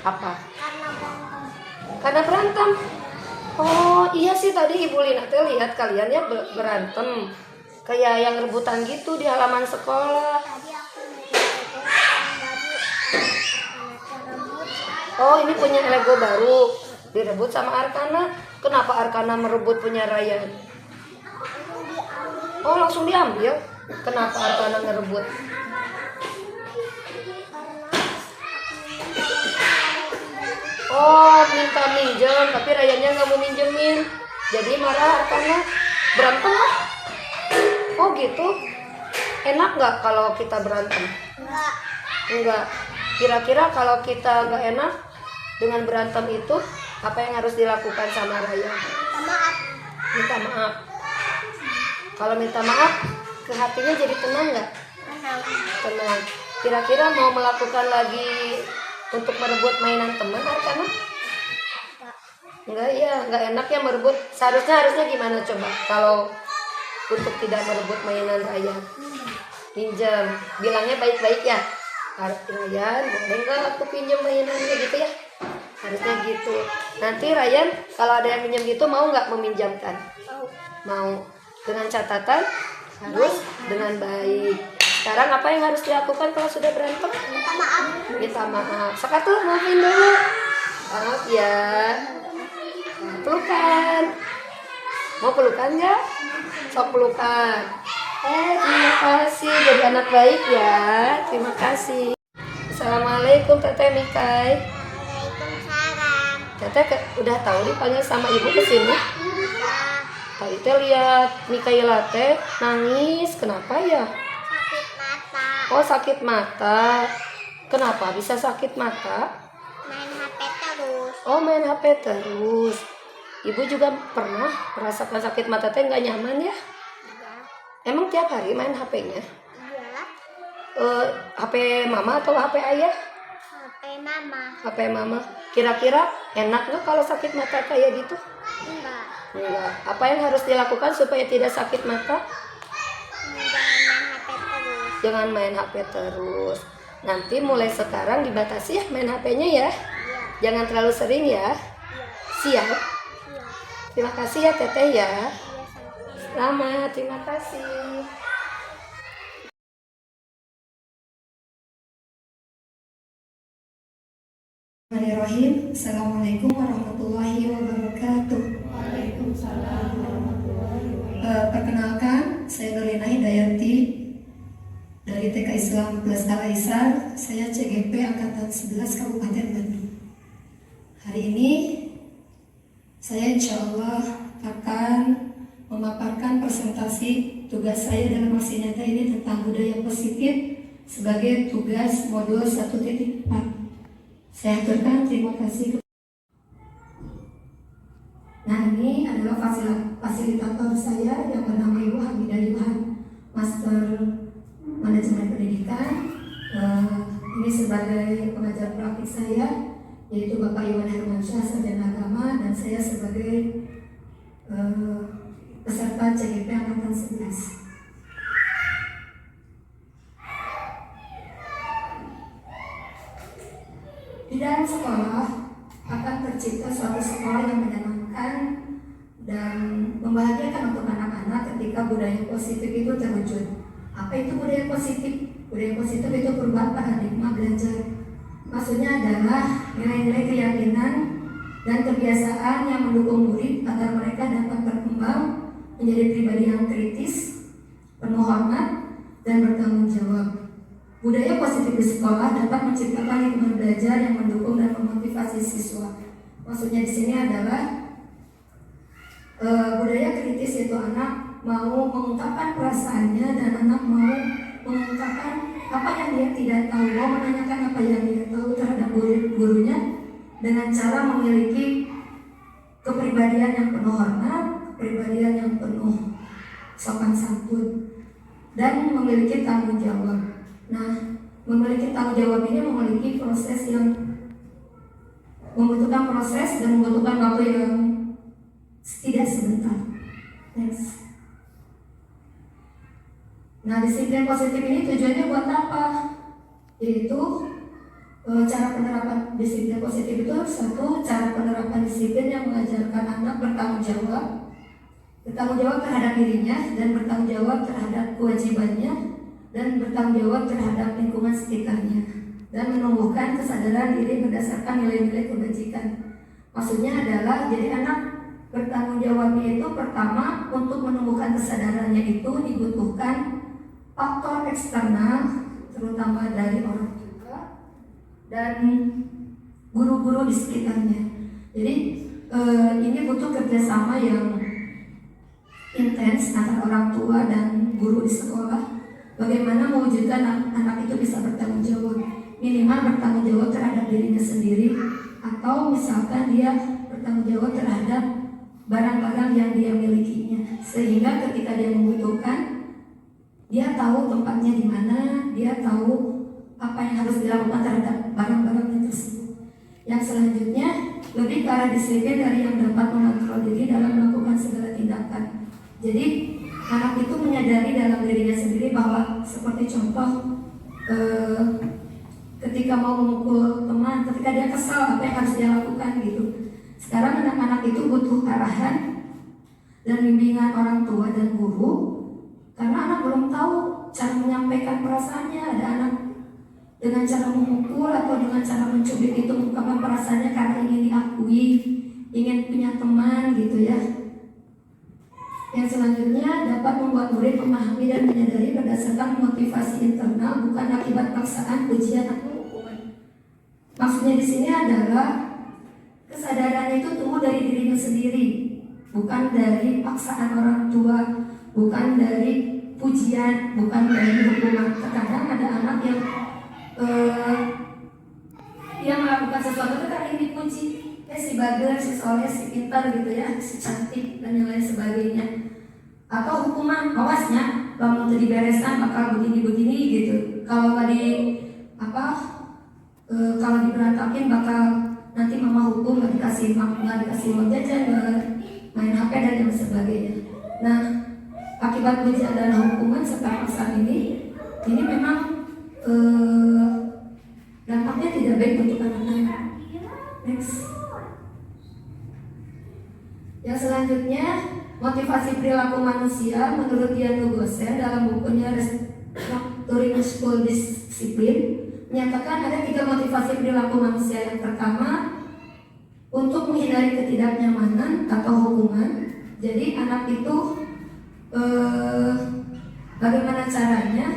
Apa? Karena berantem. Karena berantem. Oh iya sih, tadi Ibu Lina teh lihat kalian ya berantem. Kayak yang rebutan gitu di halaman sekolah. Tadi aku merebut baru. Arkana rebut. Oh, ini punya Lego baru. Direbut sama Arkana. Kenapa Arkana merebut punya Ryan? Oh, langsung diambil. Kenapa Arkana ngerebut? Oh, minta minjem, tapi Ryannya nggak mau minjemin. Jadi marah Arkana, berantem lah. Oh gitu. Enak nggak kalau kita berantem? Enggak. Enggak. Kira-kira kalau kita nggak enak dengan berantem itu, apa yang harus dilakukan sama Ryan? Minta maaf. Minta maaf. Kalau minta maaf, ke hatinya jadi tenang nggak? Tenang. Tenang. Kira-kira mau melakukan lagi untuk merebut mainan teman Arkana? Enggak ya, enggak enak ya merebut. Harusnya gimana coba kalau untuk tidak merebut mainan Ryan? Pinjam. Bilangnya baik-baik ya. Ryan, boleh nggak aku pinjam mainannya gitu ya? Harusnya gitu. Nanti Ryan kalau ada yang pinjam gitu mau nggak meminjamkan? Mau. Dengan catatan harus dengan baik. Sekarang apa yang harus dilakukan kalau sudah berantem? Minta maaf. Minta maaf. Sokatu maafin dulu. Maaf ya. Pelukan. Mau pelukan nggak? Sok pelukan. Terima kasih. Jadi anak baik ya. Terima kasih. Assalamualaikum Teteh Mikai. Waalaikumsalam. Teteh udah tahu dipanggil sama ibu kesini. Tadi teh lihat Mikaela teh nangis. Kenapa ya? Sakit mata. Oh, sakit mata. Kenapa bisa sakit mata? Main HP terus. Oh, main HP terus. Ibu juga pernah merasakan sakit mata teh nggak nyaman ya? Iya. Emang tiap hari main HP-nya? Iya. HP mama atau HP ayah? HP mama. HP mama. Kira-kira enak nggak kalau sakit mata kayak gitu? Enggak. Enggak. Apa yang harus dilakukan supaya tidak sakit mata? Jangan main HP terus. Jangan main HP terus. Nanti mulai sekarang dibatasi ya main HP-nya ya. Iya. Jangan terlalu sering ya. Iya. Siap. Iya. Terima kasih ya Teteh ya. Iya sama. Selamat, terima kasih. Bismillahirrahmanirrahim. Assalamualaikum warahmatullahi wabarakatuh. Waalaikumsalam warahmatullahi wabarakatuh. Perkenalkan, saya Nurlina Hidayati dari TK Islam Plus Al Aisar. Saya CGP Angkatan 11 Kabupaten Bandung. Hari ini saya insya Allah akan memaparkan presentasi tugas saya dalam aksi nyata ini tentang budaya positif sebagai tugas modul 1.4. Saya aturkan, terima kasih. Nah, ini adalah fasilitator saya yang bernama Ibu Hamidah Yuhan, Master Manajemen Pendidikan. Ini sebagai pengajar praktik saya, yaitu Bapak Iwan Hermansyah, Sarjana Agama, dan saya sebagai peserta CGP Angkatan 11. Di dalam sekolah akan tercipta suatu sekolah yang menyenangkan dan membahagiakan untuk anak-anak ketika budaya positif itu terwujud. Apa itu budaya positif? Budaya positif itu perubahan paradigma belajar. Maksudnya adalah nilai-nilai keyakinan dan kebiasaan yang mendukung murid agar mereka dapat berkembang menjadi pribadi yang kritis, penuh hormat, dan bertanggung jawab. Budaya positif di sekolah dapat menciptakan lingkungan belajar yang mendukung dan memotivasi siswa. Maksudnya di sini adalah budaya kritis, yaitu anak mau mengungkapkan perasaannya dan anak mau mengungkapkan apa yang dia tidak tahu, mau menanyakan apa yang dia tahu terhadap gurunya dengan cara memiliki kepribadian yang penuh hormat, kepribadian yang penuh sopan santun, dan memiliki tanggung jawab. Nah, memiliki tanggung jawab ini memiliki proses yang membutuhkan proses dan membutuhkan waktu yang tidak sebentar. Next. Nah, disiplin positif ini tujuannya buat apa? Yaitu cara penerapan disiplin positif itu satu, cara penerapan disiplin yang mengajarkan anak bertanggung jawab terhadap dirinya dan bertanggung jawab terhadap kewajibannya dan bertanggung jawab terhadap lingkungan sekitarnya dan menumbuhkan kesadaran diri berdasarkan nilai-nilai kebajikan. Maksudnya adalah jadi anak bertanggung jawabnya itu pertama untuk menumbuhkan kesadarannya itu dibutuhkan faktor eksternal terutama dari orang tua dan guru-guru di sekitarnya. Jadi ini butuh kerjasama yang intens antara orang tua dan guru di sekolah. Bagaimana mewujudkan anak itu bisa bertanggung jawab, minimal bertanggung jawab terhadap dirinya sendiri, atau misalkan dia bertanggung jawab terhadap barang-barang yang dia milikinya, sehingga ketika dia membutuhkan, dia tahu tempatnya di mana, dia tahu apa yang harus dilakukan terhadap barang-barangnya tersebut. Yang selanjutnya lebih ke arah disiplin dari yang dapat mengontrol diri dalam melakukan segala tindakan. Jadi anak itu menyadari dalam dirinya sendiri bahwa seperti contoh ketika mau memukul teman, ketika dia kesal apa yang harus dia lakukan gitu. Sekarang anak-anak itu butuh arahan dan bimbingan orang tua dan guru, karena anak belum tahu cara menyampaikan perasaannya. Ada anak dengan cara memukul atau dengan cara mencubit itu mengungkapkan perasaannya karena ingin diakui, ingin punya teman gitu ya. Yang selanjutnya dapat membuat murid memahami dan menyadari berdasarkan motivasi internal, bukan akibat paksaan, pujian atau hukuman. Maksudnya di sini adalah kesadaran itu tumbuh dari dirinya sendiri, bukan dari paksaan orang tua, bukan dari pujian, bukan dari hukuman. Terkadang ada anak yang melakukan sesuatu itu karena ingin dipuji. Si bager, si soleh, si pintar gitu ya, si cantik dan yang lain sebagainya. Atau hukuman, awasnya kamu tadi beresan bakal begini-begini gitu. Kalau nggak kalau diberantakin bakal nanti mama hukum, nggak dikasih uang jajan, main HP dan yang sebagainya. Nah, akibat pujian dan hukuman serta paksaan ini memang dampaknya tidak baik untuk anak-anak. Next. Yang selanjutnya, motivasi perilaku manusia menurut Dian Lugose dalam bukunya Restructuring School Discipline menyatakan ada 3 motivasi perilaku manusia. Yang pertama, untuk menghindari ketidaknyamanan atau hukuman. Jadi anak itu bagaimana caranya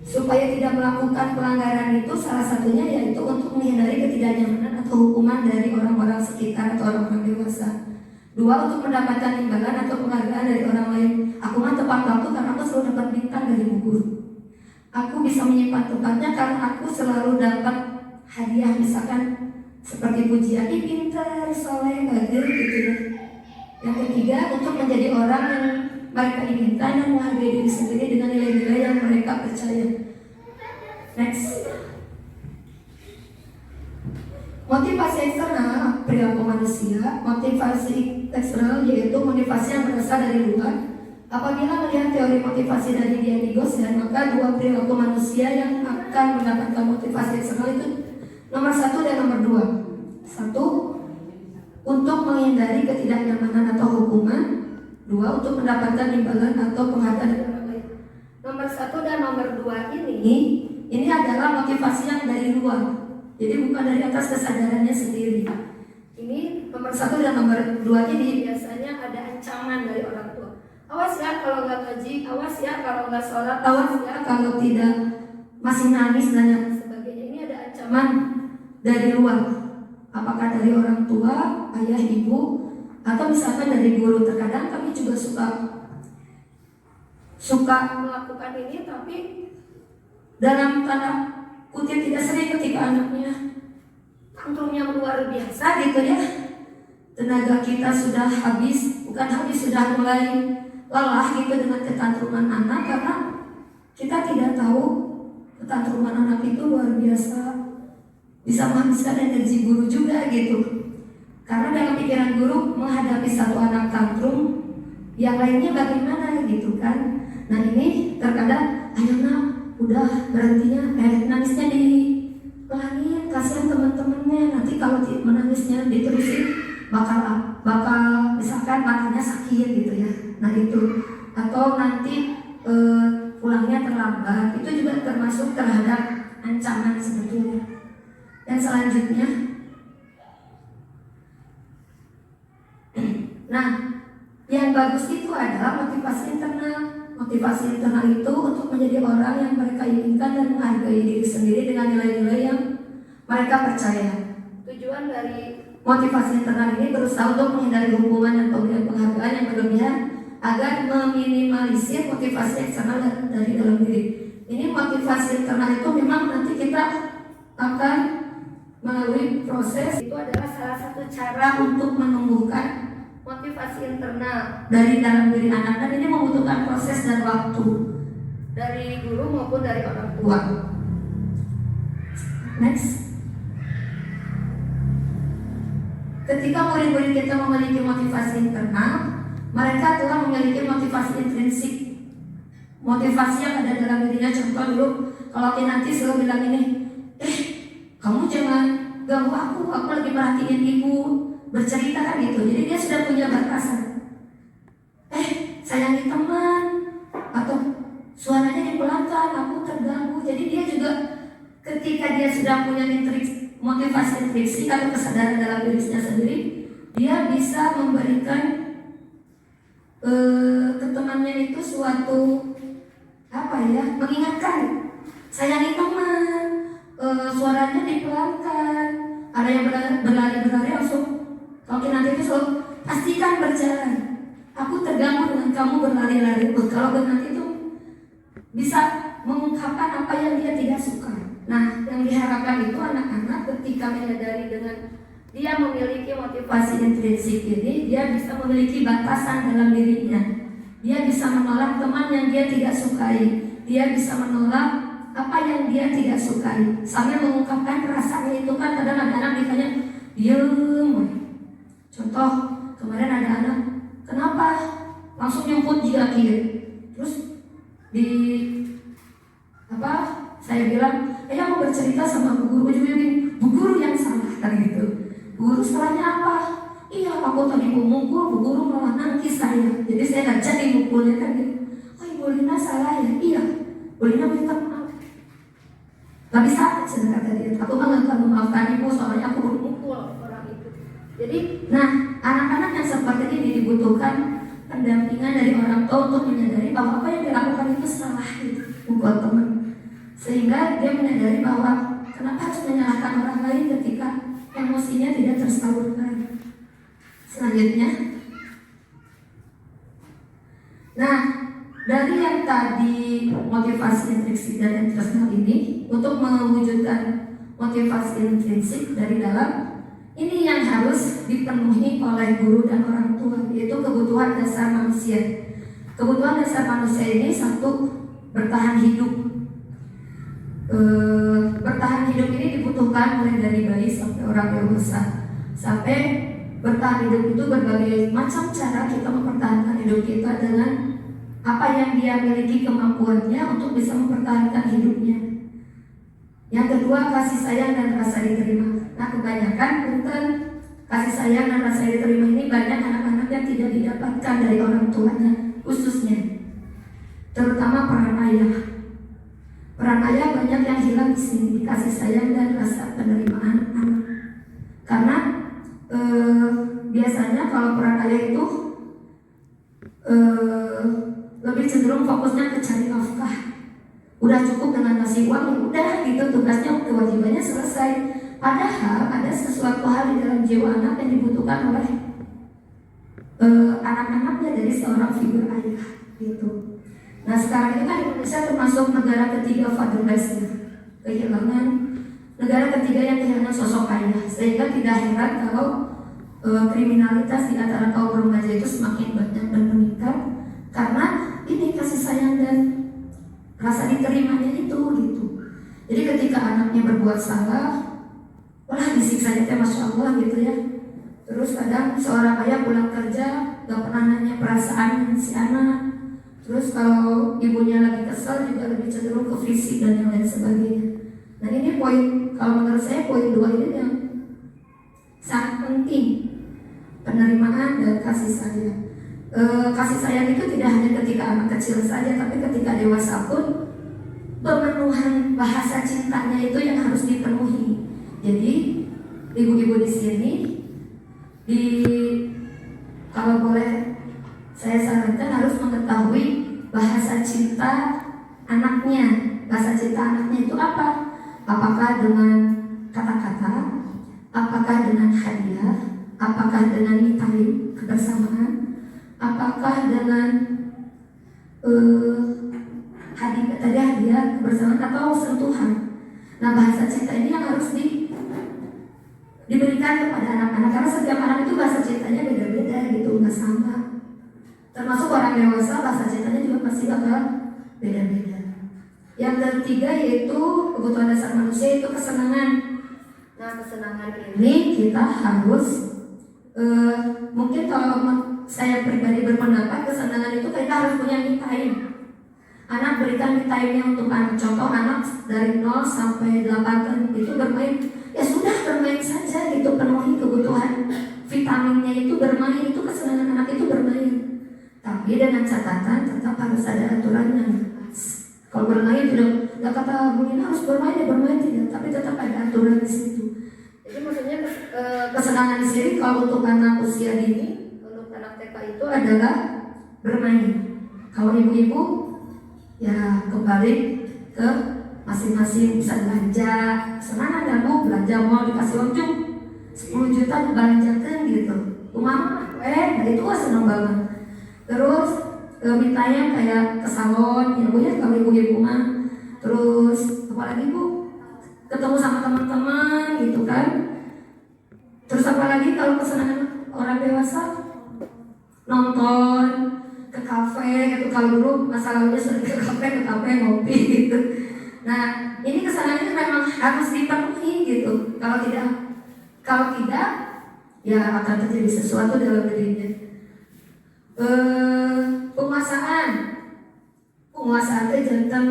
supaya tidak melakukan pelanggaran itu, salah satunya yaitu untuk menghindari ketidaknyamanan atau hukuman dari orang-orang sekitar atau orang-orang dewasa. 2, untuk mendapatkan imbalan atau penghargaan dari orang lain. Aku mah tepat waktu karena aku selalu dapat bintang dari bu guru. Aku bisa menyimpan tempatnya karena aku selalu dapat hadiah, misalkan seperti pujian, pintar, soleh, bagus gitu ya. Yang ketiga, untuk menjadi orang yang mereka inginkan dan menghargai diri sendiri dengan nilai-nilai yang mereka percaya. Next. Motivasi eksternal perilaku manusia. Motivasi eksternal yaitu motivasi yang berasal dari luar. Apabila melihat teori motivasi dari Dian Lugose, maka 2 perilaku manusia yang akan mendapatkan motivasi eksternal itu nomor 1 dan nomor 2. 1, untuk menghindari ketidaknyamanan atau hukuman. 2, untuk mendapatkan imbalan atau penghargaan dari orang lain. Nomor 1 dan nomor 2 ini adalah motivasi yang dari luar. Jadi bukan dari atas kesadarannya sendiri. Ini nomor 1 dan nomor 2 ini biasanya ada ancaman dari orang tua. Awas ya kalau nggak ngaji, awas ya kalau nggak sholat, awas ya kalau tidak masih nangis dan yang sebagainya. Ini ada ancaman dari luar. Apakah dari orang tua, ayah, ibu, atau misalkan dari guru. Terkadang kami juga suka melakukan ini, tapi dalam tanda kutip tidak sering ketika anaknya tantrumnya luar biasa gitu ya. Tenaga kita sudah habis, sudah mulai lelah gitu dengan ketantruman anak, karena kita tidak tahu ketantruman anak itu luar biasa, bisa menghabiskan energi guru juga gitu. Karena dalam pikiran guru menghadapi satu anak tantrum, yang lainnya bagaimana gitu kan. Nah ini terkadang anak udah berhentinya, nangisnya pelangin, kasihan teman-temannya, nanti kalau menangisnya diterusin bakal misalkan matanya sakit gitu ya. Nah itu, atau nanti pulangnya terlambat, itu juga termasuk terhadap ancaman sebetulnya. Dan selanjutnya, nah yang bagus itu adalah motivasi internal. Motivasi internal itu untuk menjadi orang yang mereka inginkan dan menghargai diri sendiri dengan nilai-nilai yang mereka percaya. Tujuan dari motivasi internal ini berusaha untuk menghindari hubungan dan pemberian penghargaan yang berlebihan agar meminimalisir motivasi eksternal dari dalam diri. Ini motivasi internal itu memang nanti kita akan melalui proses. Itu adalah salah satu cara untuk menumbuhkan motivasi internal dari dalam diri anak, dan ini membutuhkan proses dan waktu dari guru maupun dari orang tua. Next. Ketika murid-murid kita memiliki motivasi internal, mereka telah memiliki motivasi intrinsik. Motivasi yang ada dalam dirinya. Contoh dulu, kalau nanti selalu bilang ini, kamu jangan ganggu aku lagi perhatiin ibu bercerita kan gitu. Jadi dia sudah punya batasan. Sayangi teman, atau suaranya dipulangkan, aku terganggu. Jadi dia juga ketika dia sudah punya motivasi intrinsik atau kesadaran dalam dirinya sendiri, dia bisa memberikan ke temannya itu suatu mengingatkan, sayangi teman, suaranya dipulangkan, ada yang berlari langsung. Kalau nanti itu selalu pastikan berjalan. Aku terganggu dengan kamu berlari-lari. Kalau nanti itu bisa mengungkapkan apa yang dia tidak suka. Nah, yang diharapkan itu anak-anak ketika menyadari dengan dia memiliki motivasi intrinsik ini, dia bisa memiliki batasan dalam dirinya. Dia bisa menolak teman yang dia tidak sukai. Dia bisa menolak apa yang dia tidak sukai. Sambil mengungkapkan perasaannya itu kan kadang anak-anak ditanya, diam. Contoh, kemarin ada anak, kenapa? Langsung nyumput jika kiri. Terus saya bilang, mau bercerita sama bu guru. Bu guru yang salah kan gitu. Bu guru salahnya apa? Iya, aku tadi mau mukul, bu guru malah nangis saya. Jadi saya nggak jadi mukulnya kan gitu. Ibu Lina salah ya? Iya, Bu Lina minta maaf. Gak bisa, saya kata dia. Aku nggak akan memaafkan ibu, soalnya aku belum mukul orang itu. Jadi, anak-anak yang seperti ini dibutuhkan pendampingan dari orang tua untuk menyadari bahwa apa yang dilakukan itu salah gitu, mukul teman. Sehingga dia menyadari bahwa kenapa harus menyalahkan orang lain ketika emosinya tidak tersalurkan. Selanjutnya, dari yang tadi motivasi intrinsik dan eksternal ini, untuk mewujudkan motivasi intrinsik dari dalam, ini yang harus dipenuhi oleh guru dan orang tua, yaitu kebutuhan dasar manusia. Kebutuhan dasar manusia ini satu, bertahan hidup. Bertahan hidup ini dibutuhkan mulai dari bayi sampai orang dewasa. Sampai bertahan hidup itu berbagai macam cara kita mempertahankan hidup kita dengan apa yang dia miliki kemampuannya untuk bisa mempertahankan hidupnya. Yang kedua, kasih sayang dan rasa diterima. Nah, kebanyakan punten kasih sayang dan rasa diterima ini banyak anak-anak yang tidak didapatkan dari orang tuanya, khususnya terutama peran ayah. Peran ayah banyak yang hilang di sini, kasih sayang dan rasa penerimaan anak. Karena biasanya kalau peran ayah itu lebih cenderung fokusnya ke cari nafkah. Udah cukup dengan ngasih uang, ya udah gitu, tugasnya, kewajibannya selesai. Padahal ada sesuatu hal di dalam jiwa anak yang dibutuhkan oleh anak-anaknya dari seorang figur ayah gitu. Nah, sekarang ini kan Indonesia termasuk negara ketiga fatherless ya, kehilangan negara ketiga yang kehilangan sosok ayah, sehingga tidak heran kalau kriminalitas di antara kaum remaja itu semakin banyak dan meningkat karena ini kasih sayang dan rasa diterimanya itu gitu. Jadi ketika anaknya berbuat salah, disiksanya teh masya Allah gitu ya. Terus kadang seorang ayah pulang kerja gak pernah nanya perasaan si anak. Terus kalau ibunya lagi kesel juga lebih cenderung ke fisik dan yang lain sebagainya. Nah ini poin, kalau menurut saya poin 2 ini yang sangat penting, penerimaan dan kasih sayang. Kasih sayang itu tidak hanya ketika anak kecil saja, tapi ketika dewasa pun pemenuhan bahasa cintanya itu yang harus dipenuhi. Jadi ibu-ibu di sini, kalau boleh saya sarankan harus mengetahui bahasa cinta anaknya. Bahasa cinta anaknya itu apa? Apakah dengan kata-kata? Apakah dengan hadiah? Apakah dengan me time, kebersamaan? Apakah dengan hadiah kebersamaan atau sentuhan? Nah, bahasa cinta ini yang harus diberikan kepada anak-anak, karena setiap anak itu bahasa cintanya beda-beda gitu, nggak sama. Termasuk orang dewasa bahasa cintanya juga pasti bakal beda-beda. Yang ketiga yaitu kebutuhan dasar manusia itu kesenangan. Nah, kesenangan ini kita harus mungkin kalau saya pribadi berpendapat kesenangan itu kita harus punya me time. Anak berikan me time-nya untuk anak. Contoh anak dari 0 sampai 8 tahun itu bermain, ya sudah bermain saja gitu, penuhi kebutuhan vitaminnya itu bermain, itu kesenangan anak itu bermain. Tapi dengan catatan tetap harus ada aturannya. Kalau bermain tidak kata mungkin harus bermain ya bermain tidak, tapi tetap ada aturan di situ. Jadi maksudnya kesenangan di sini kalau untuk anak usia dini, untuk anak TK itu adalah bermain. Kalau ibu-ibu ya kembali ke masing-masing, bisa belanja. Senang ada mau belanja, mau dikasih uang 10 juta dibelanjakan gitu. Mama, nah itu senang banget. Terus mintanya kayak ke salon, ya Bu ya, kalau ibu-ibu mah. Terus apalagi Bu, ketemu sama teman-teman gitu kan. Terus apalagi kalau kesenangan orang dewasa, nonton ke kafe gitu. Kalau dulu masa lalunya sering ke kafe ngopi gitu. Nah ini kesenangannya memang harus dipenuhi gitu. Kalau tidak ya akan terjadi sesuatu dalam dirinya. Penguasaan itu jantan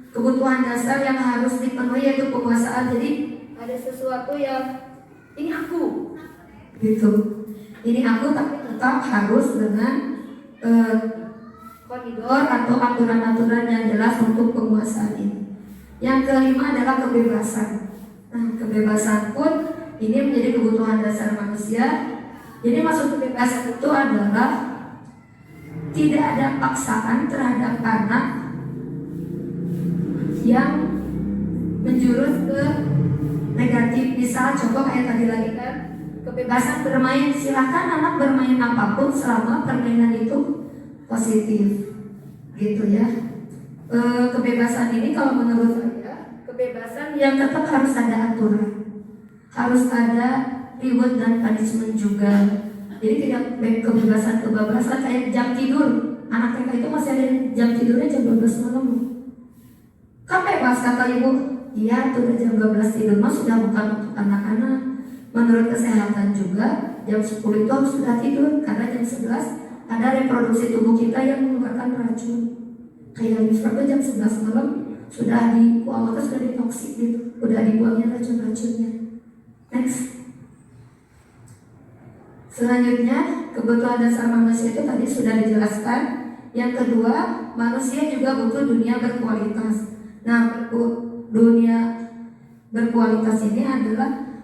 kebutuhan dasar yang harus dipenuhi, yaitu penguasaan. Jadi ada sesuatu yang ini aku gitu, ini aku, tapi tetap harus dengan koridor atau aturan-aturan yang jelas untuk penguasaan ini. Yang kelima adalah kebebasan. Nah, kebebasan pun ini menjadi kebutuhan dasar manusia. Jadi maksud kebebasan itu adalah tidak ada paksaan terhadap anak yang menjurus ke negatif. Misal contoh kayak tadi lagi kan, kebebasan bermain, silakan anak bermain apapun selama permainan itu positif gitu ya. Kebebasan ini kalau menurut saya kebebasan yang tetap harus ada aturan, harus ada reward dan punishment juga. Jadi tidak kebebasan kebablasan kayak jam tidur. Anak TK itu masih ada jam tidurnya jam 12 malam. Kan bebas kata ibu. Iya tuh udah jam 12 tidur mah sudah bukan untuk anak-anak. Menurut kesehatan juga jam 10 itu harus sudah tidur, karena jam 11 ada reproduksi tubuh kita yang mengeluarkan racun. Kayak liver tuh jam 11 malam sudah sudah ditoksik gitu, udah dibuangnya racun-racunnya. Next. Selanjutnya, kebutuhan dasar manusia itu tadi sudah dijelaskan. Yang kedua, manusia juga butuh dunia berkualitas. Nah, dunia berkualitas ini adalah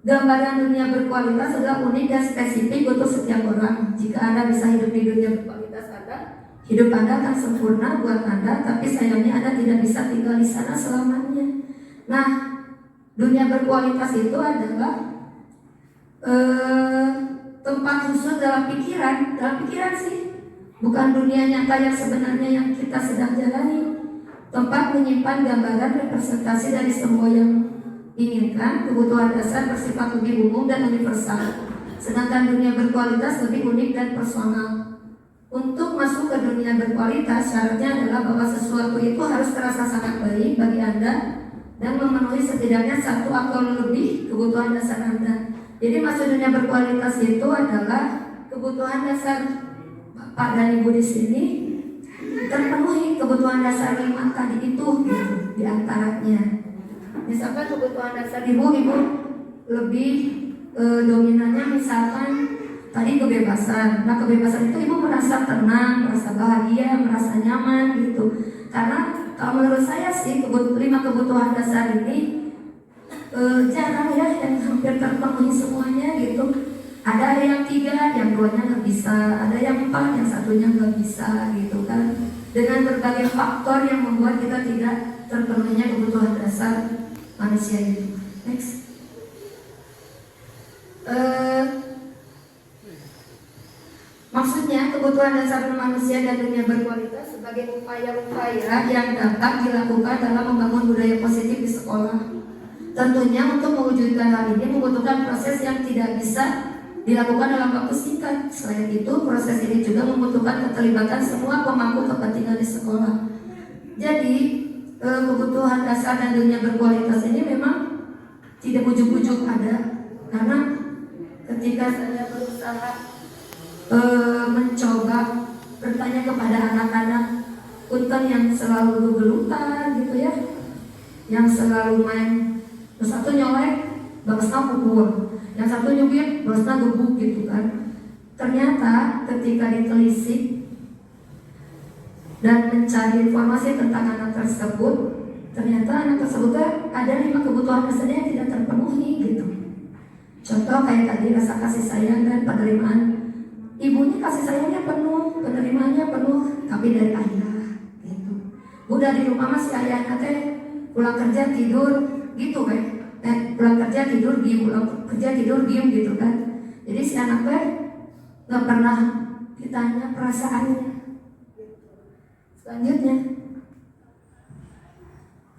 gambaran dunia berkualitas adalah unik dan spesifik untuk setiap orang. Jika Anda bisa hidup di dunia berkualitas hidup Anda akan sempurna buat Anda, tapi sayangnya Anda tidak bisa tinggal di sana selamanya. Nah, dunia berkualitas itu adalah tempat khusus dalam pikiran sih, bukan dunia nyata yang sebenarnya yang kita sedang jalani. Tempat menyimpan gambaran representasi dari semua yang inginkan. Kebutuhan dasar bersifat lebih umum dan universal, sedangkan dunia berkualitas lebih unik dan personal. Untuk masuk ke dunia berkualitas, syaratnya adalah bahwa sesuatu itu harus terasa sangat baik bagi Anda dan memenuhi setidaknya satu atau lebih kebutuhan dasar Anda. Jadi maksud dunia berkualitas itu adalah kebutuhan dasar Bapak dan Ibu di sini terpenuhi, kebutuhan dasar 5 tadi itu gitu, diantaranya. Misalkan kebutuhan dasar ibu lebih dominannya misalkan tadi kebebasan. Nah kebebasan itu ibu merasa tenang, merasa bahagia, merasa nyaman gitu. Karena kalau menurut saya sih 5 kebutuhan dasar ini jarang ya yang hampir terpenuhi semuanya gitu. Ada yang 3, yang 2-nya nggak bisa, ada yang 4, yang 1-nya nggak bisa gitu kan. Dengan berbagai faktor yang membuat kita tidak terpenuhinya kebutuhan dasar manusia itu. Next. Maksudnya kebutuhan dasar manusia dan dunia berkualitas sebagai upaya-upaya yang dapat dilakukan dalam membangun budaya positif di sekolah. Tentunya untuk mewujudkan hal ini membutuhkan proses yang tidak bisa dilakukan dalam waktu singkat. Selain itu, proses ini juga membutuhkan keterlibatan semua pemangku kepentingan di sekolah. Jadi, kebutuhan dasar dan dunia berkualitas ini memang tidak ujuk-ujuk ada. Karena ketika saya berusaha mencoba bertanya kepada anak-anak punten yang selalu gelutan gitu ya, yang selalu main, yang satu nyolek, bagasnya pukul, yang satu nyubit, bagasnya gebuk gitu kan. Ternyata ketika ditelisik dan mencari informasi tentang anak tersebut, ternyata anak tersebut ada 5 kebutuhan dasarnya yang tidak terpenuhi gitu. Contoh kayak tadi rasa kasih sayang dan penerimaan. Ibunya kasih sayangnya penuh, penerimaannya penuh, tapi dari ayah gitu. Udah di rumah masih ayahnya teh pulang kerja tidur gitu kan. Pulang kerja tidur diem, pulang kerja tidur diem gitu kan. Jadi si anak teh nggak pernah ditanya perasaannya. Selanjutnya,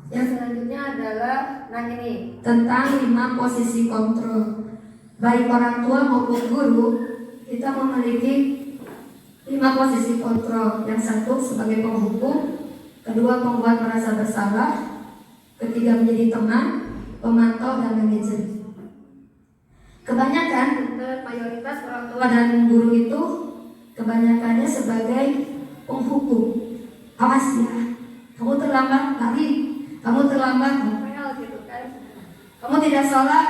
yang selanjutnya adalah ini tentang 5 posisi kontrol. Baik orang tua maupun guru, kita memiliki 5 posisi kontrol. Yang satu sebagai penghukum, kedua pembuat merasa bersalah, ketiga menjadi teman, pemantau dan manajer. Kebanyakan mayoritas orang tua dan guru itu kebanyakannya sebagai penghukum. Awas ya, kamu terlambat lari, kamu terlambat ngepel gitu kan. Kamu tidak sholat,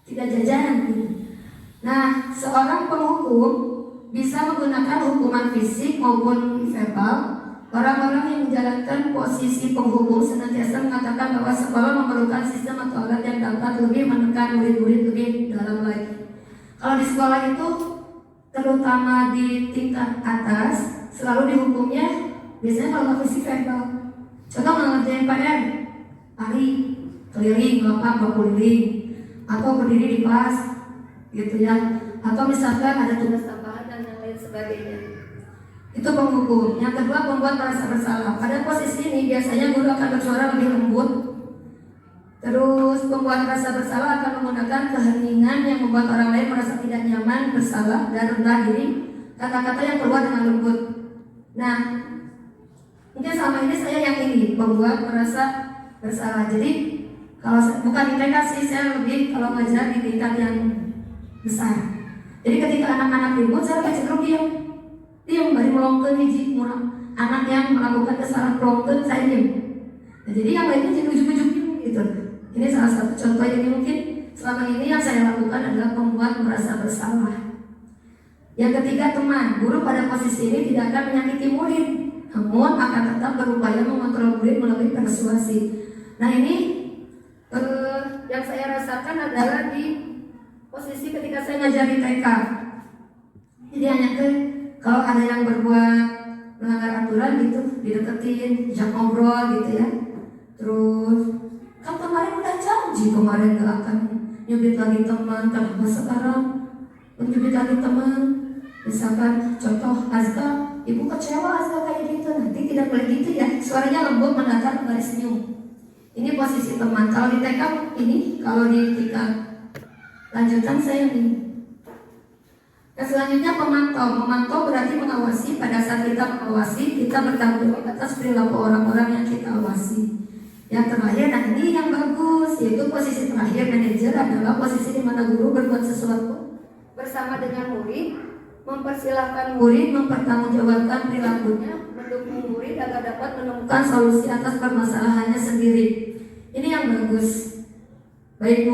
tidak jajan gitu. Nah, seorang penghukum bisa menggunakan hukuman fisik maupun verbal. Orang-orang yang menjalankan posisi penghukum senantiasa mengatakan bahwa sekolah memerlukan sistem atau alat yang dapat lebih menekan murid-murid lebih dalam lagi. Kalau di sekolah itu, terutama di tingkat atas, selalu dihukumnya biasanya kalau nggak fisik verbal. Contoh nggak ngerjain PR, lari, keliling, melompat, berkeliling, atau berdiri di kelas, gitu ya. Atau misalkan ada tugas tambahan dan yang lain sebagainya. Itu penghukum. Yang kedua, pembuat merasa bersalah. Pada posisi ini biasanya guru akan bersuara lebih lembut. Terus pembuat merasa bersalah akan menggunakan keheningan yang membuat orang lain merasa tidak nyaman, bersalah, dan rendah diri. Kata-kata yang keluar dengan lembut. Nah, mungkin sama ini saya yang ini pembuat merasa bersalah. Jadi kalau bukan di TK sih, saya lebih kalau ngajar di tingkat yang besar. Jadi ketika anak-anak ribut, saya lebih cenderung diam bari melongkeun hiji anak yang melakukan kesalahan melongkeun, saya diam. Nah, jadi yang lainnya jadi ujuk-ujuk gitu. Ini salah satu contoh ini mungkin selama ini yang saya lakukan adalah membuat merasa bersalah. Yang ketiga, teman. Guru pada posisi ini tidak akan menyakiti murid, namun akan tetap berupaya mengontrol murid melalui persuasi. Nah ini yang saya rasakan adalah di posisi ketika saya ngajar di TK. Jadi hanya kalau ada yang berbuat melanggar aturan gitu, dideketin, ajak ngobrol gitu ya. Terus kan kemarin udah janji kemarin gak akan nyubit lagi teman, kenapa sekarang menyubit lagi teman? Misalkan contoh Azka, ibu kecewa Azka kayak gitu, nanti tidak boleh gitu ya. Suaranya lembut, mendatar, nggak senyum. Ini posisi teman. Kalau di TK ini, kalau di tingkat lanjutan saya ini. Yang selanjutnya pemantau. Memantau berarti mengawasi. Pada saat kita mengawasi, kita bertanggung jawab atas perilaku orang-orang yang kita awasi. Yang terakhir, nah ini yang bagus, yaitu posisi terakhir manajer adalah posisi di mana guru berbuat sesuatu bersama dengan murid, mempersilahkan murid mempertanggungjawabkan perilakunya, mendukung murid agar dapat menemukan solusi atas permasalahannya sendiri. Ini yang bagus. Baik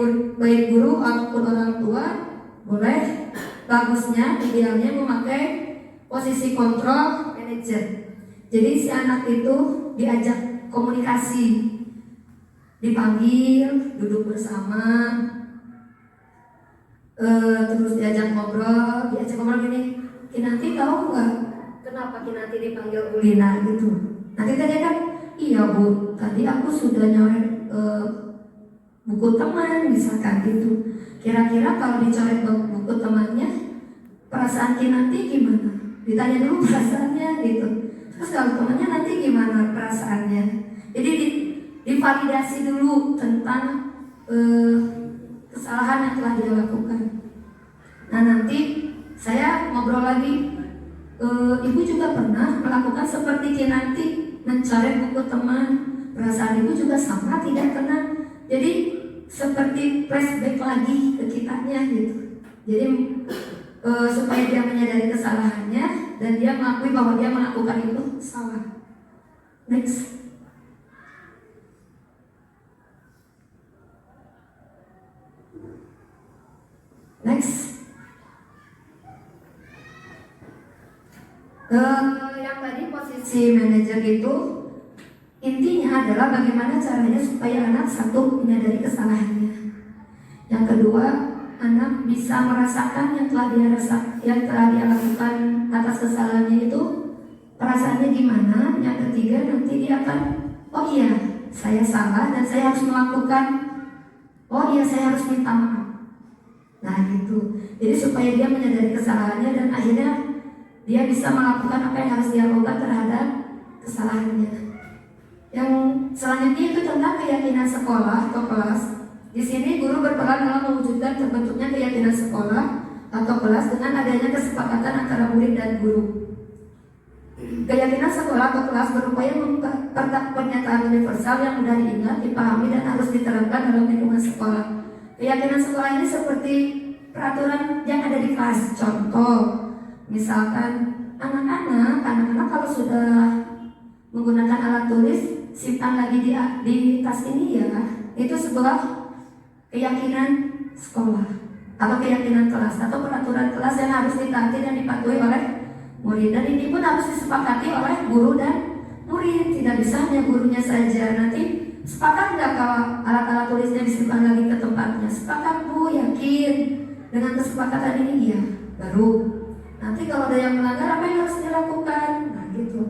guru ataupun orang tua boleh, bagusnya idealnya memakai posisi kontrol manager. Jadi si anak itu diajak komunikasi, dipanggil, duduk bersama, terus diajak ngobrol gini, Kinanti tahu nggak kenapa Kinanti dipanggil Ulina gitu? Nanti tadi kan, iya Bu, tadi aku sudah nyoret buku teman misalkan gitu. Kira-kira kalau dicoret buku temannya, perasaan Kinanti gimana? Ditanya dulu perasaannya gitu. Terus kalau temannya nanti gimana perasaannya? Jadi divalidasi dulu tentang kesalahan yang telah dia lakukan. Nah nanti saya ngobrol lagi, ibu juga pernah melakukan seperti Kinanti, mencoret buku teman. Perasaan ibu juga sama tidak tenang. Jadi seperti flashback lagi ke kitanya gitu. Jadi supaya dia menyadari kesalahannya dan dia mengakui bahwa dia melakukan itu salah. Next. Yang tadi posisi manajer itu intinya adalah bagaimana caranya supaya anak satu menyadari kesalahannya. Yang kedua, anak bisa merasakan yang telah dia lakukan atas kesalahannya itu perasaannya gimana. Yang ketiga, nanti dia akan, oh iya saya salah dan saya harus melakukan, oh iya saya harus minta maaf. Nah gitu. Jadi supaya dia menyadari kesalahannya dan akhirnya dia bisa melakukan apa yang harus dia lakukan terhadap kesalahannya. Yang selanjutnya itu tentang keyakinan sekolah atau kelas. Di sini guru berperan dalam mewujudkan terbentuknya keyakinan sekolah atau kelas dengan adanya kesepakatan antara murid dan guru. Keyakinan sekolah atau kelas berupaya memperkuat pernyataan universal yang mudah diingat, dipahami dan harus diterapkan dalam lingkungan sekolah. Keyakinan sekolah ini seperti peraturan yang ada di kelas. Contoh, misalkan anak-anak kalau sudah menggunakan alat tulis, simpan lagi di tas ini ya. Itu sebuah keyakinan sekolah atau keyakinan kelas atau peraturan kelas yang harus ditaati dan dipatuhi oleh murid. Dan ini pun harus disepakati oleh guru dan murid. Tidak bisa hanya gurunya saja. Nanti sepakat nggak kalau alat-alat tulisnya disimpan lagi ke tempatnya? Sepakat Bu, yakin dengan kesepakatan ini? Iya, baru. Nanti kalau ada yang melanggar, apa yang harus dilakukan? Nah gitu.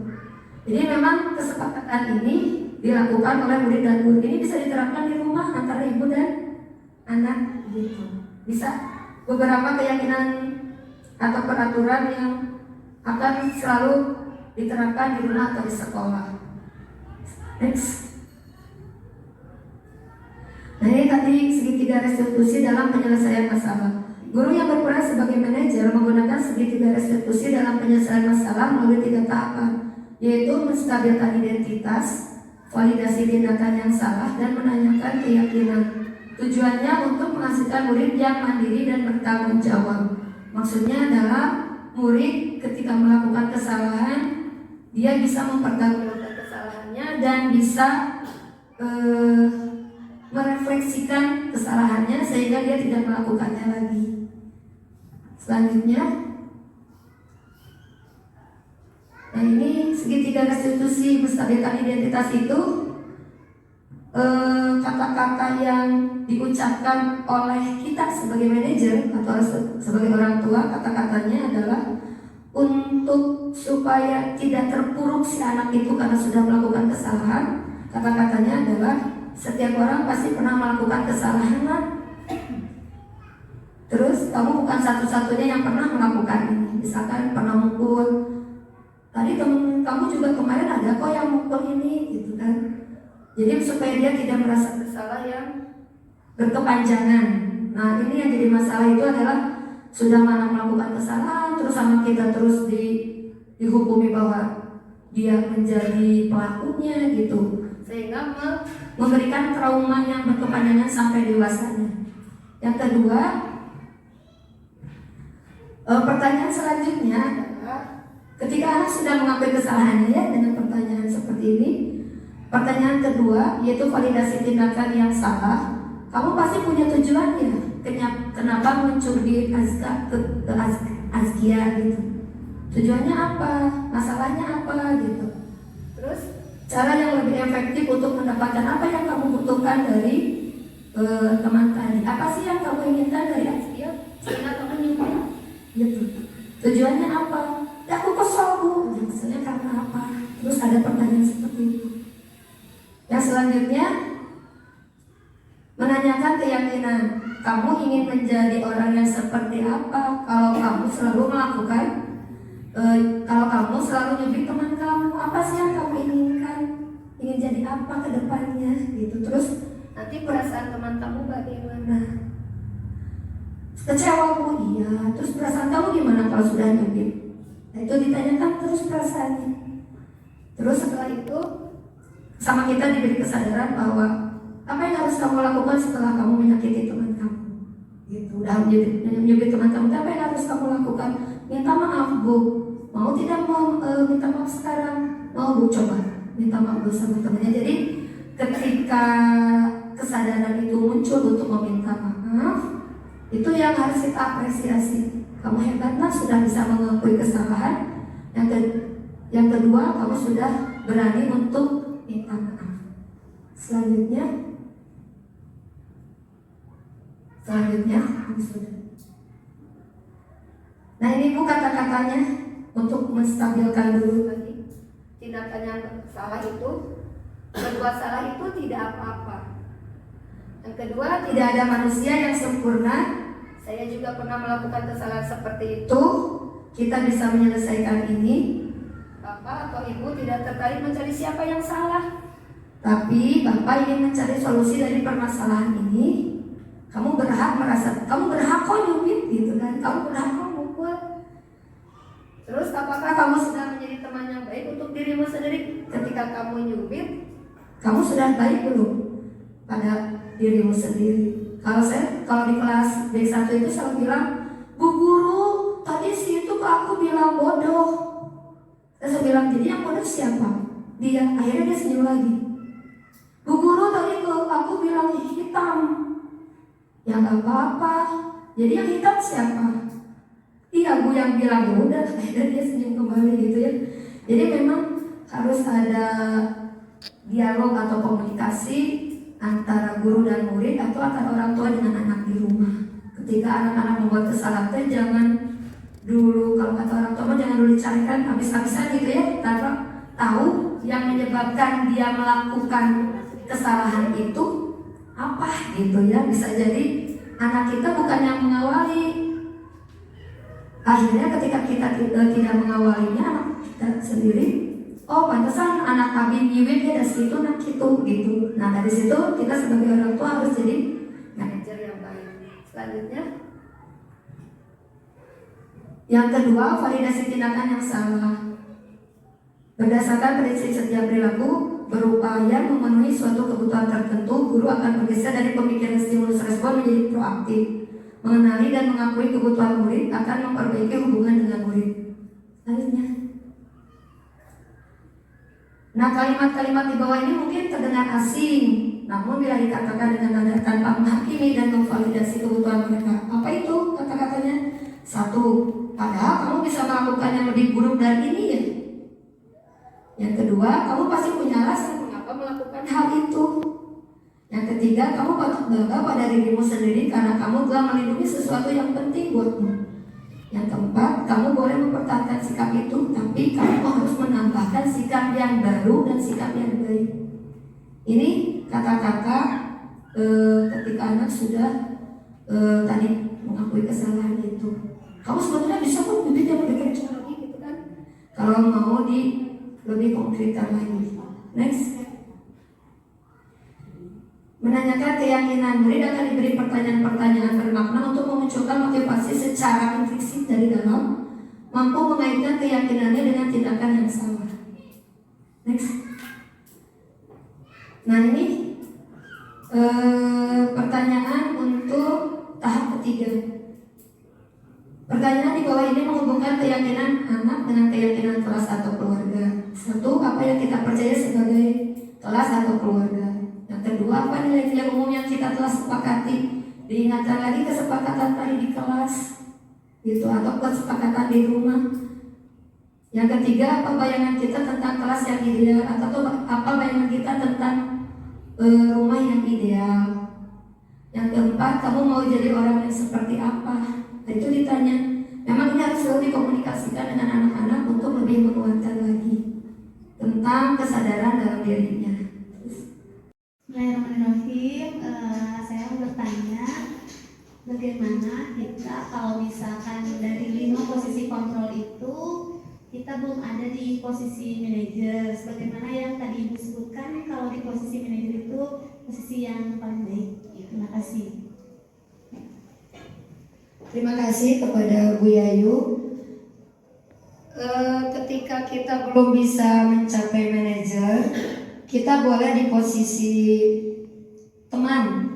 Jadi memang kesepakatan ini dilakukan oleh murid dan guru. Ini bisa diterapkan di rumah antara ibu dan anak gitu. Bisa beberapa keyakinan atau peraturan yang akan selalu diterapkan di rumah atau di sekolah. Next. Nah ini tadi segitiga restitusi dalam penyelesaian masalah. Guru yang berperan sebagai manajer menggunakan segitiga restitusi dalam penyelesaian masalah melalui 3 tahapan, yaitu menstabilkan identitas, validasi tindakan yang salah, dan menanyakan keyakinan. Tujuannya untuk menghasilkan murid yang mandiri dan bertanggung jawab. Maksudnya adalah murid ketika melakukan kesalahan, dia bisa mempertanggungjawabkan kesalahannya dan bisa merefleksikan kesalahannya sehingga dia tidak melakukannya lagi. Selanjutnya, nah ini segitiga restitusi menstabilkan identitas itu kata-kata yang diucapkan oleh kita sebagai manajer atau sebagai orang tua. Kata-katanya adalah untuk supaya tidak terpuruk si anak itu karena sudah melakukan kesalahan. Kata-katanya adalah setiap orang pasti pernah melakukan kesalahan. Terus kamu bukan satu-satunya yang pernah melakukan ini. Misalkan pernah mukul, tadi temen kamu juga kemarin ada kok yang mukul ini gitu kan. Jadi supaya dia tidak merasa bersalah yang berkepanjangan. Nah ini yang jadi masalah itu adalah sudah mana melakukan kesalahan, terus sama kita terus dihukumi bahwa dia menjadi pelakunya gitu, sehingga memberikan trauma yang berkepanjangan sampai dewasanya. Yang kedua, pertanyaan selanjutnya adalah ketika anak sudah mengakui kesalahannya ya, dengan pertanyaan seperti ini, Pertanyaan kedua yaitu validasi tindakan yang salah. Kamu pasti punya tujuannya. Kenapa muncul di Azkia gitu? Tujuannya apa? Masalahnya apa gitu? Terus cara yang lebih efektif untuk mendapatkan apa yang kamu butuhkan dari teman tadi. Apa sih yang kamu inginkan dari Azkia sehingga kamu nyumbang? Gitu. Tujuannya apa? Ya aku kesal bu. Maksudnya karena apa? Terus ada pertanyaan seperti itu. Yang selanjutnya menanyakan keyakinan. Kamu ingin menjadi orang yang seperti apa? Kalau kamu selalu melakukan, kalau kamu selalu nyubit teman kamu, apa sih yang kamu inginkan? Ingin jadi apa ke depannya? Gitu. Terus nanti perasaan teman kamu bagaimana? Kecewa bu, iya. Terus perasaan kamu gimana kalau sudah nyubit? Nah, itu ditanyakan terus perasaannya. Terus setelah itu sama kita diberi kesadaran bahwa apa yang harus kamu lakukan setelah kamu menyakiti teman kamu. Gitu. Udah menyubit teman kamu, apa yang harus kamu lakukan? Minta maaf bu. Mau tidak mau minta maaf sekarang? Mau bu, coba minta maaf bu sama temannya. Jadi ketika kesadaran itu muncul untuk meminta maaf, itu yang harus kita apresiasi. Kamu hebat lah, sudah bisa mengakui kesalahan. Yang kedua, kamu sudah berani untuk minta maaf. Selanjutnya sudah. Nah ini bu kata-katanya untuk menstabilkan dulu lagi tindakan yang salah itu. Berbuat salah itu tidak apa-apa. Yang kedua, tidak ada manusia yang sempurna. Saya juga pernah melakukan kesalahan seperti itu. Kita bisa menyelesaikan ini. Bapak atau ibu tidak tertarik mencari siapa yang salah, tapi Bapak ingin mencari solusi dari permasalahan ini. Kamu berhak merasa, kamu berhak kok nyubit gitu kan, kamu berhak kok mukul. Terus apakah kamu sudah menjadi teman yang baik untuk dirimu sendiri? Ketika kamu nyubit, kamu sudah baik belum pada dirimu sendiri? Kalau di kelas B1 itu selalu bilang, Bu guru, tadi si itu ke aku bilang bodoh. Saya bilang, jadi yang bodoh siapa? Dia. Akhirnya dia senyum lagi. Bu guru, tadi ke aku bilang hitam. Ya gak apa-apa. Jadi yang hitam siapa? Iya bu yang bilang. Ya udah, akhirnya dia senyum kembali gitu ya. Jadi memang harus ada dialog atau komunikasi antara guru dan murid atau antara orang tua dengan anak di rumah. Ketika anak-anak membuat kesalahan, jangan dulu, kalau kata orang tua jangan dulu dicarikan habis-habisan gitu ya, tanpa tahu yang menyebabkan dia melakukan kesalahan itu apa gitu ya. Bisa jadi anak kita bukan yang mengawali. Akhirnya ketika kita tidak mengawalinya, anak kita sendiri, oh pantesan anak kami nyiwit dia ada situ nak gitu gitu. Nah dari situ kita sebagai orang tua harus jadi manajer yang baik. Selanjutnya, yang kedua, validasi tindakan yang salah. Berdasarkan prinsip setiap perilaku berupaya memenuhi suatu kebutuhan tertentu, guru akan bergeser dari pemikiran stimulus respon menjadi proaktif. Mengenali dan mengakui kebutuhan murid akan memperbaiki hubungan dengan murid. Selanjutnya. Nah, kalimat-kalimat di bawah ini mungkin terdengar asing, namun bila dikatakan dengan nada tanpa menghakimi dan memvalidasi kebutuhan mereka, apa itu kata-katanya? Satu, padahal kamu bisa melakukan yang lebih buruk dari ini ya. Yang kedua, kamu pasti punya alasan mengapa melakukan hal itu. Yang ketiga, kamu patut bangga pada dirimu sendiri karena kamu telah melindungi sesuatu yang penting buatmu. Yang keempat, kamu boleh mempertahankan sikap itu, tapi kamu harus menambahkan sikap yang baru dan sikap yang baik. Ini kata-kata ketika anak sudah tadi mengakui kesalahan itu. Kamu sebetulnya bisa kok bibit yang lebih kencang lagi gitu kan? Kalau mau di lebih konkretkan lagi. Next. Menanyakan keyakinan, murid akan diberi pertanyaan-pertanyaan bermakna untuk memunculkan motivasi secara implisit dari dalam, mampu mengaitkan keyakinannya dengan tindakan yang salah. Next. Nah ini pertanyaan untuk tahap ketiga. Pertanyaan di bawah ini menghubungkan keyakinan anak dengan keyakinan kelas atau keluarga. Satu, apa yang kita percaya sebagai kelas atau keluarga. Yang kedua, apa nilai-nilai umum yang kita telah sepakati? Diingatkan lagi kesepakatan tadi di kelas, gitu, atau kesepakatan di rumah. Yang ketiga, apa bayangan kita tentang kelas yang ideal, atau apa bayangan kita tentang rumah yang ideal. Yang keempat, kamu mau jadi orang yang seperti apa? Nah, itu ditanya. Memang ini harus selalu dikomunikasikan dengan anak-anak untuk lebih menguatkan lagi tentang kesadaran dalam dirinya. Bismillahirrahmanirrahim. Saya mau bertanya, bagaimana kita kalau misalkan dari 5 posisi kontrol itu kita belum ada di posisi manajer? Bagaimana yang tadi Ibu sebutkan, kalau di posisi manajer itu posisi yang paling baik? Terima kasih. Terima kasih kepada Bu Yayu. Ketika kita belum bisa mencapai manajer, kita boleh di posisi teman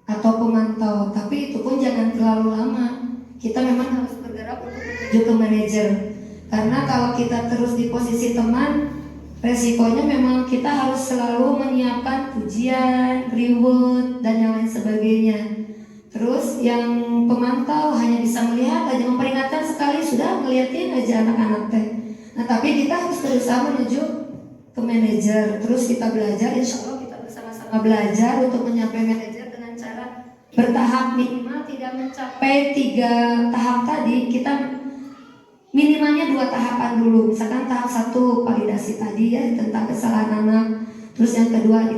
atau pemantau, tapi itu pun jangan terlalu lama. Kita memang harus bergerak untuk menuju ke manajer, karena kalau kita terus di posisi teman, resikonya memang kita harus selalu menyiapkan pujian, reward, dan yang lain sebagainya. Terus yang pemantau hanya bisa melihat aja, memperingatkan sekali sudah, ngeliatin aja anak-anak teh. Nah, tapi kita harus berusaha menuju ke manajer. Terus kita belajar, insya Allah kita bersama-sama belajar untuk mencapai manajer dengan cara bertahap, minimal tidak mencapai 3 tahap tadi. Kita minimalnya 2 tahapan dulu. Misalkan tahap 1 validasi tadi ya tentang kesalahan anak. Terus yang kedua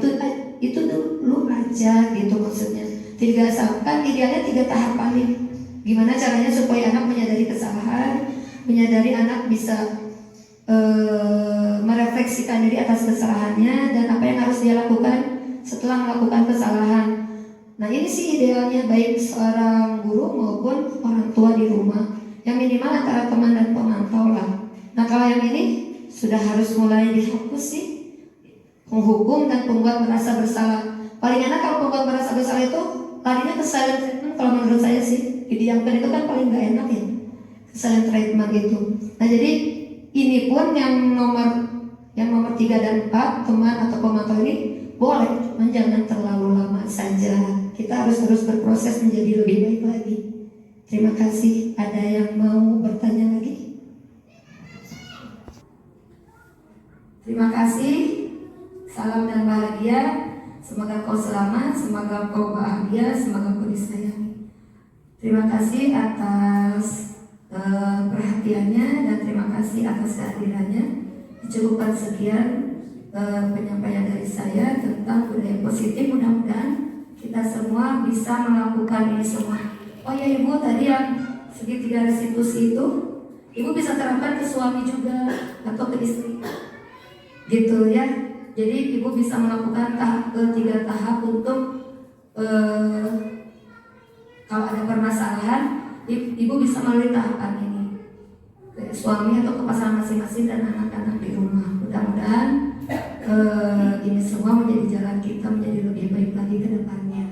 itu dulu aja gitu maksudnya. 3 kan idealnya 3 tahap paling. Gimana caranya supaya anak menyadari kesalahan, menyadari anak bisa merefleksikan diri atas kesalahannya dan apa yang harus dia lakukan setelah melakukan kesalahan. Nah, ini sih idealnya baik seorang guru maupun orang tua di rumah. Yang minimal antara teman dan pemantau lah. Nah, kalau yang ini sudah harus mulai dihapus sih, menghukum dan pembuat merasa bersalah. Paling enak kalau pembuat merasa bersalah itu larinya ke silent treatment. Kalau menurut saya sih didiamkan itu kan paling gak enak ya, ke silent treatment itu. Nah, jadi ini pun yang nomor 3 dan 4, teman atau pemantau ini boleh, cuman jangan terlalu lama saja. Kita harus terus berproses menjadi lebih baik lagi. Terima kasih. Ada yang mau bertanya lagi? Terima kasih. Salam dan bahagia. Semoga kau selamat, semoga kau bahagia, semoga kau disayangi. Terima kasih atas perhatiannya dan terima kasih atas kehadirannya. Cukupkan sekian penyampaian dari saya tentang budaya positif. Mudah-mudahan kita semua bisa melakukan ini semua. Oh ya Ibu, tadi yang segitiga restitusi itu Ibu bisa terapkan ke suami juga atau ke istri, gitu ya. Jadi Ibu bisa melakukan 3 tahap untuk kalau ada permasalahan, Ibu bisa melalui tahapan ini ke suami atau ke pasangan masing-masing dan anak-anak di rumah. Mudah-mudahan ini semua menjadi jalan kita menjadi lebih baik lagi ke depannya.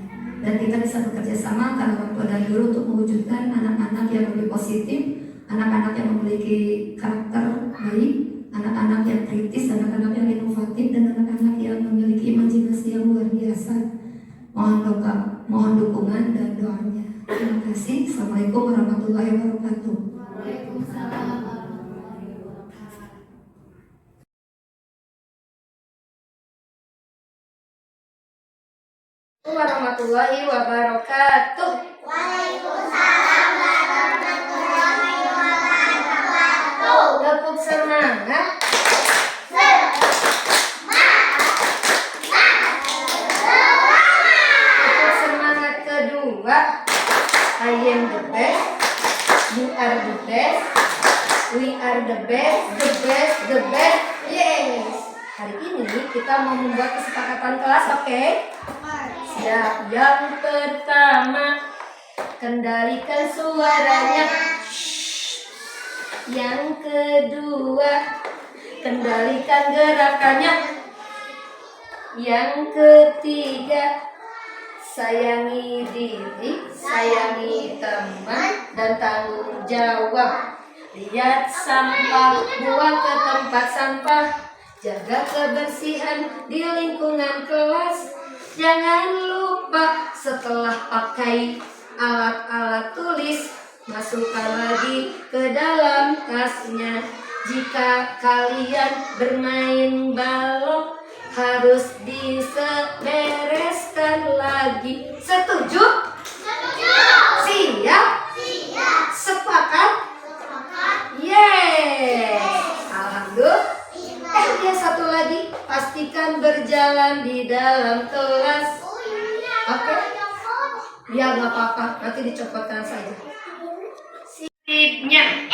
Dan kita bisa bekerja sama antara orang tua dan guru untuk mewujudkan anak-anak yang lebih positif, anak-anak yang memiliki karakter baik, anak-anak yang kritis, anak-anak yang inovatif, dan anak-anak yang memiliki imajinasi yang luar biasa. Mohon dukungan dan doanya. Terima kasih. Assalamualaikum warahmatullahi wabarakatuh. Waalaikumsalam. Warahmatullahi wabarakatuh. Waalaikumsalam warahmatullahi wabarakatuh. Tepuk semangat. Tepuk semangat kedua. I am the best. You are the best. We are the best. The best. The best. Yes. Hari ini kita mau membuat kesepakatan kelas, oke? Siap. Yang pertama, kendalikan suaranya. Yang kedua, kendalikan gerakannya. Yang ketiga, sayangi diri, sayangi teman, dan tanggung jawab. Lihat sampah, buang ke tempat sampah. Jaga kebersihan di lingkungan kelas. Jangan lupa setelah pakai alat-alat tulis, masukkan lagi ke dalam tasnya. Jika kalian bermain balok, harus dibereskan lagi. Setuju? Setuju. Siap? Siap. Sepakat? Sepakat. Yes. Alhamdulillah. Iya. Dia satu lagi, pastikan berjalan di dalam kelas. Oh iya. Oke. Copot. Ya nggak apa-apa, nanti dicopotkan saja. Sipnya.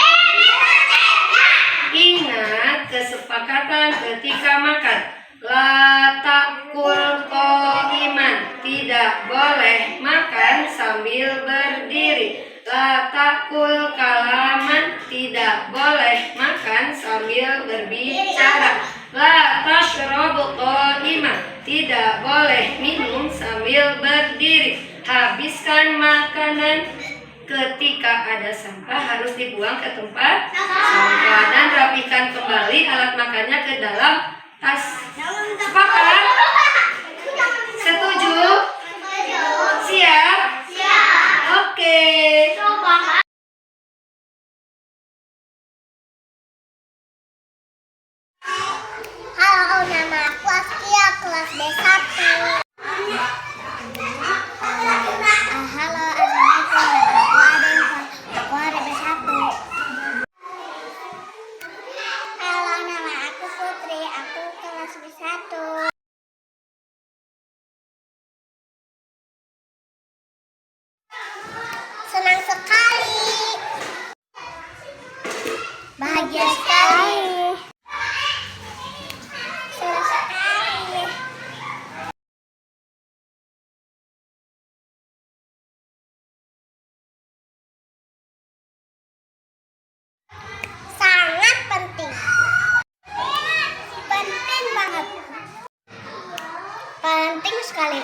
Ingat kesepakatan ketika makan. La takul qa'iman. Tidak boleh makan sambil berdiri. La takul kalaman. Tidak boleh makan sambil berbicara. La tashrabu qa'iman. Tidak boleh minum sambil berdiri. Habiskan makanan. Ketika ada sampah harus dibuang ke tempat sampah dan rapikan kembali alat makannya ke dalam tas. Sepakat? Setuju? Siap? Siap. Oke. Coba. Halo, nama aku Askia, kelas B1. Halo, assalamualaikum. Aku ada B1. Halo, nama aku Putri, aku kelas B1. Senang sekali. Bahagia sekali. Senang sekali. Sangat penting. Penting banget. Penting sekali.